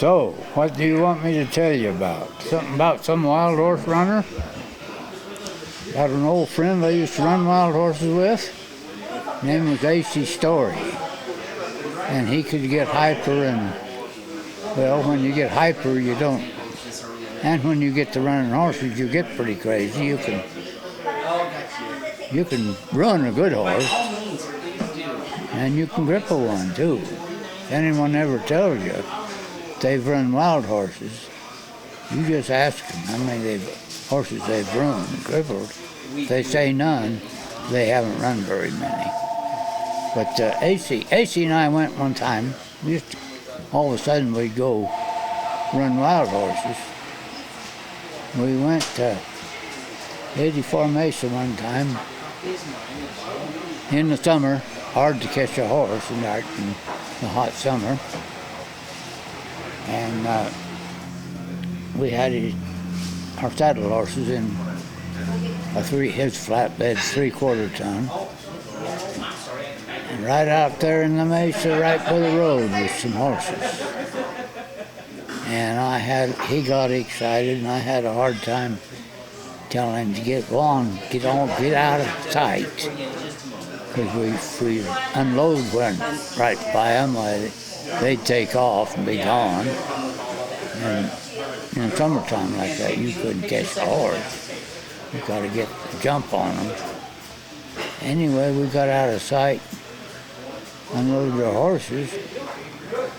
So, what do you want me to tell you about? Something about some wild horse runner? Got an old friend I used to run wild horses with. His name was A.C. Story. And he could get hyper and, well, when you get hyper, you don't. And when you get to running horses, you get pretty crazy. You can run a good horse, and you can grip a one, too. If anyone ever tells you they've run wild horses, you just ask them how many horses they've run and crippled. If they say none, they haven't run very many. But AC and I went one time. All of a sudden we'd go run wild horses. We went to 84 Mesa one time in the summer. Hard to catch a horse in the hot summer. And we had our saddle horses in his flatbed 3/4 ton. And right out there in the mesa, right by the road, was some horses. And he got excited, and I had a hard time telling him to get out of sight. Because if we unload one right by them, they'd take off and be gone. And in summertime like that, you couldn't catch a horse. You got to get a jump on them. Anyway, we got out of sight, unloaded our horses.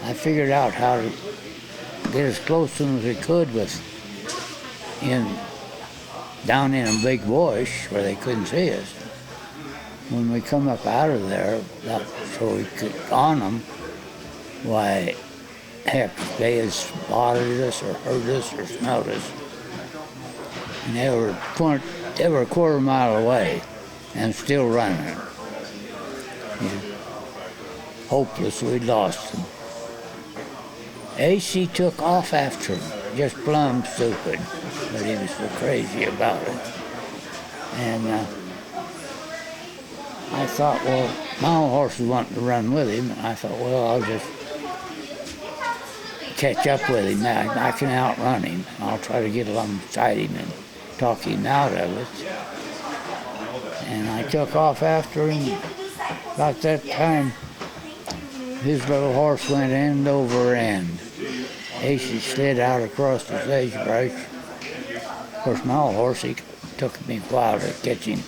I figured out how to get as close to them as we could down in a big bush where they couldn't see us. When we come up out of there, so we could on them, why, heck, they had spotted us or heard us or smelled us. And they were a quarter mile away and still running. Hopeless, we'd lost them. AC took off after him, just plumb stupid, but he was so crazy about it. And I thought, well, my old horse was wanting to run with him, and I thought, well, I'll just catch up with him. I can outrun him. I'll try to get alongside him and talk him out of it. And I took off after him. About that time, his little horse went end over end. AC slid out across the sagebrush. Of course, my old horse, he took me a while to get him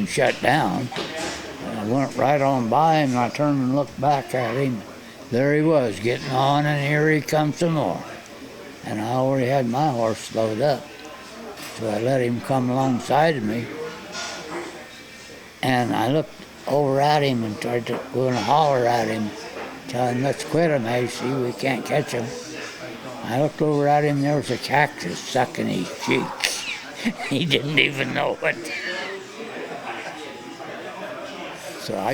shut down. And I went right on by him, and I turned and looked back at him. There he was, getting on, and here he comes some more. And I already had my horse slowed up. So I let him come alongside of me. And I looked over at him and tried to go and holler at him, tell him, let's quit him, AC, we can't catch him. I looked over at him, there was a cactus sucking his cheeks. He didn't even know it. So I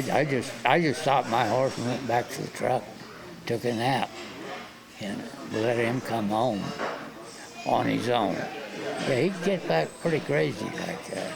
just stopped my horse and went back to the truck, took a nap, and let him come home on his own. Yeah, he'd get back pretty crazy like that.